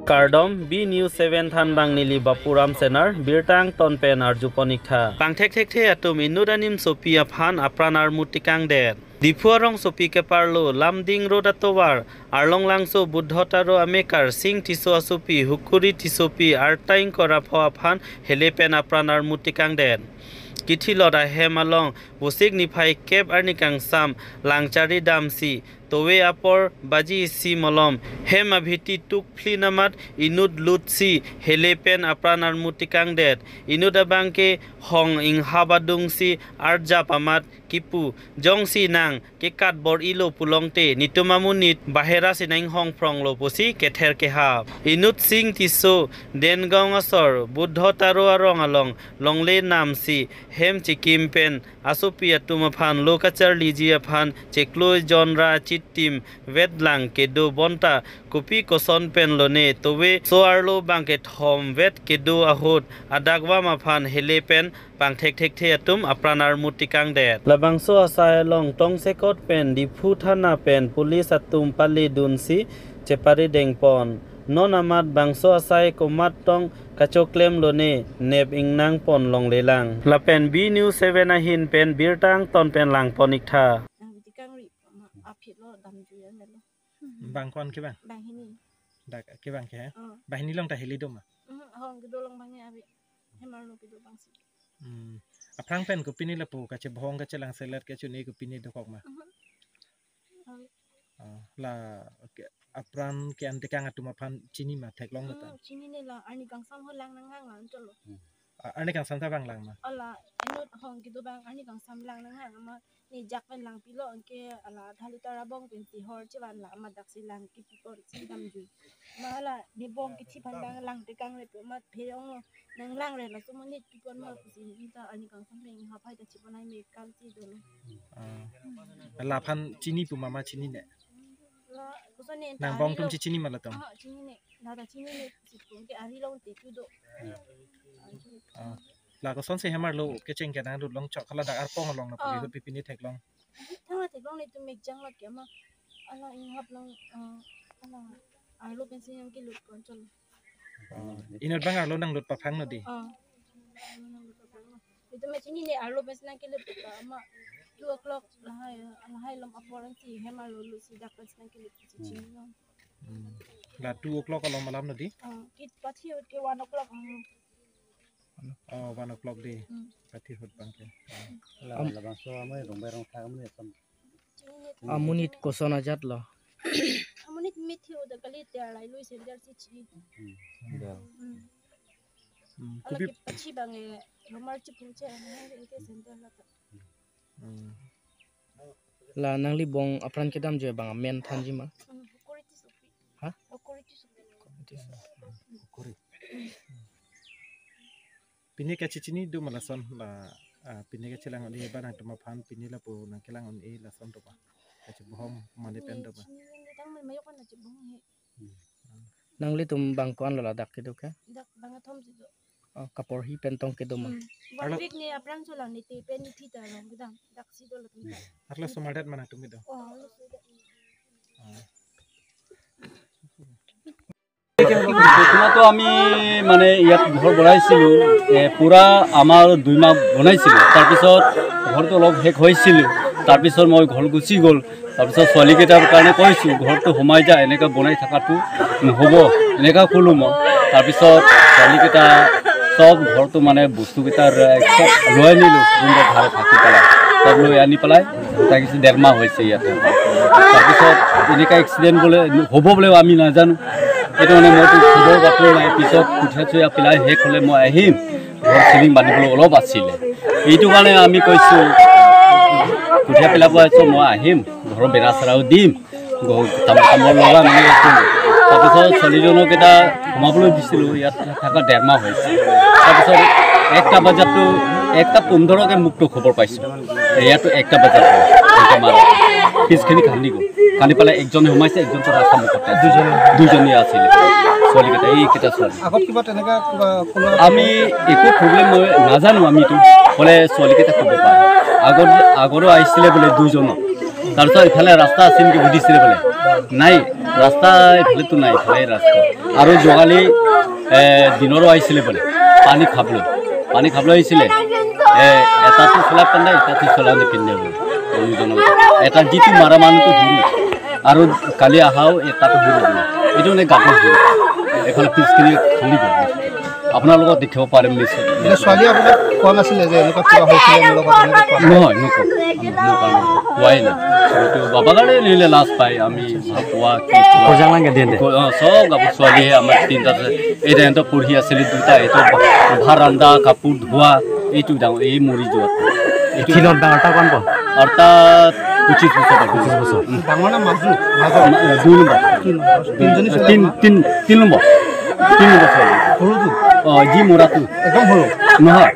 Kardom B News 7 Than Bang Nili Bapuram Senar Birtang Tonpen Arjuponikha Pangtek Tek Te Atum Inudanim Sophia Phan Apranar Mutikang Den Dipuarong Sopi Keparlo Lamding Rodatowar Arlong Langso Buddhotaro Amekar Sing Tiso Asupi Hukuri Tisopi Artain Korapho Phan Helepen Apranar Mutikang Den Kitilot ahem along Busik Nipai Kep Arnikang Sam Langchari Damsi Towe apor baji si molom hem abhiti tuk plinamat inud lutsi helepen apranar mutikang det inud abangke hong ing habadung si arja pamat kipu jongsi nang ke katbor ilo pulongte nitumamunit bahera sinang hong prong lo posi kether ke hab inud sing tiso dengong asor buddho taro arong along longle nam si hem chikimpen asopia tumaphan lokachar liji aphan cheklo genre Tim Vedlang Kedo Bonta Kopi Koson Pen Lone Towe Soarlo Banket Home Vet Kedo Ahot Adagwa Maphan Helepen Bang Tek Tek Teatum Apranar Mutikang Det Labang So Asai Long Tong Sekot Pen Dipu Thana Pen Police Atum Pali Dunsi Chepari Dengpon Non Amat Bangso Asai Komat Tong Kachoklem Lone Neb Ingnang Pon Long Lelang La Pen B News 7 Ahin Pen Birtang Ton Pen Lang Ponikta Bang kon ke bang? Bang ini. Dak ke bang ke? Bang ini long ta heli dom. Hong kedo long bangnya abi. Hemar lo kedo bang si. Aprang pen ko pini lapu ka che bhong ka che lang selat ka chuni ko pini dokok ma. La apran ke ante kang atuma phan chini ma thek long ta. Chini ne la ani kang sam ho lang nang hang lan cholo. Ani kang sam ta bang lang ma. Ala enot hong kedo bang ani kang sam lang nang hang ma. Ni jak pen lang pilo angke ala thalita rabong pen si hor chewan la ma dak si lang ki pipor si dam ju ma ala ni bong ki chi pan bang lang te kang le pe ma pheong nang lang re la sumoni pipon ma si ta ani kang sam leng ha phai ta chi panai me kal chi do la phan chini pu mama chini ne la kusane nang bong tum chi chini ma la tom chini ne la da chini ne si pu ke ari long te chu do là có son se hamar lo ke cheng ke nang lut long chok khala da ar pong long na pu pi pi ni thek long thang thek long ni tu mek jang la ke ma ala in hap long ala ar lo pen sin ke lut kon chol inat bang ar lo nang lut pa phang no di itu macam ni ar lo pen sin ke lut ta ma 2 o'clock la hai lom aporan si hamar lo lu si dak pen sin ke lut si chi long là 2 o'clock along malam no di kit pathi ke 1 o'clock 1 o'clock di pati hot bang ke la bang so amai rong bai rong tha amne sam Amunit koson ajat lo amunit mithio da kali te lai lui sen jar chi chi ala ki pachi bang e nomar chi punche ne ke center la ta La nangli bong apran kedam je bang men thanji ma security supi ha security supi pini ka chichini du malason la pini ka chilang ni ba nang tuma phan pini la pu nang kelang on e la son to ba ka chi bhom mane pen do ba tang mai mayo kan na chi bong he nangli tum bang kon la dak kedo ka dak bang thom ji do kapor hi pen tong kedo ma one week ni apran so lang ni te pen ni thita long bidang dak si do la tum arla somadat mana tumi do তো আমি মানে ইয়াত ঘৰ বনাইছিলোঁ পুৰা আমাৰ 2 মাহ বনাইছিলোঁ তাৰপিছত ঘৰটো অলপ শেষ হৈছিল তাৰপিছত মই ঘৰ গুচি গ'ল তাৰপিছত ছোৱালীকেইটাৰ কাৰণে কৈছোঁ ঘৰটো সোমাই যা এনেকৈ বনাই থকাটো নহ'ব এনেকৈ ক'লোঁ মই তাৰপিছত ছোৱালীকেইটা চব ঘৰটো মানে বস্তুকেইটাৰ চব লৈ আনিলোঁ যোনটো ভাড়া থাকি পেলাই চব লৈ আনি পেলাই তাৰপিছত 1.5 মাহ হৈছে ইয়াতে তাৰপিছত এনেকৈ এক্সিডেণ্ট বোলে হ'ব বুলিও আমি নাজানো itu মানে মই খবৰ বাতৰি নাই পিছত কুঠা চুয়া পেলাই শেষ হ'লে মই আহিম ঘৰ চিলিং বান্ধিবলৈ অলপ আছিলে এইটো কাৰণে আমি কৈছোঁ কুঠা পেলাব আহিছোঁ মই আহিম ঘৰৰ বেৰা চেৰাও দিম কামৰ লগা মানে তাৰপিছত ছোৱালীজনক এটা সোমাবলৈ দিছিলোঁ ইয়াত থকা 1.5 মাহ হৈছে তাৰপিছত 1টা বজাততো 1:15কে মুক্ত খবৰ পাইছোঁ ইয়াতো 1টা বজাত পিছখিনি খান্দি গ'ল কালি পেলাই একজনে সোমাইছে একজনটো ৰাস্তা মুখতে দুজনী আছিল ছোৱালীকেইটা এইকেইটা ছোৱালী আগত কিবা তেনেকা আমি একো প্ৰব্লেম নাজানো আমিতো বোলে ছোৱালীকেইটা ক'ব পাৰে আগৰো আহিছিলে বোলে 2জনক তাৰপিছত ইফালে ৰাস্তা আছিল নেকি সুধিছিলে বোলে নাই ৰাস্তা ইফালেতো নাই ইফালে ৰাস্তা আৰু যোৱালি দিনৰো আহিছিলে বোলে পানী খাবলৈ আহিছিলে এটাটো চোলা পিন্ধে এটাটো চোলা নিপিন্ধে বোলে এটা যিটো মাৰা মানুহটো সৰু আৰু কালি অহাও এটাটো সৰু বোলে এইটো মানে গাঁৱৰ সৰু এইফালে পিছখিনি খালি গ'ল আপোনালোকক দেখিব পাৰিম নিশ্চয় ছোৱালী আপোনাক কোৱা নাছিলে যে এনেকুৱা কিবা হৈছিলে নহয় নকওঁ কোৱাই নাই এইটো বাবা গাড়ী নিলে লাজ পায় আমি কোৱা চব ছোৱালীয়ে আমাৰ তিনিটা এইটা সিহঁতৰ পঢ়ি আছিলে দুটা এইটো ভাত ৰান্ধা কাপোৰ ধোৱা এইটো ডাঙৰ এই মৰি যোৱা আৰু তাত 25 বছৰ ডাঙৰ না মাজু 2 নম্বৰ 3 নম্বৰ সৰুটো যি মৰাটো একদম সৰু নহয়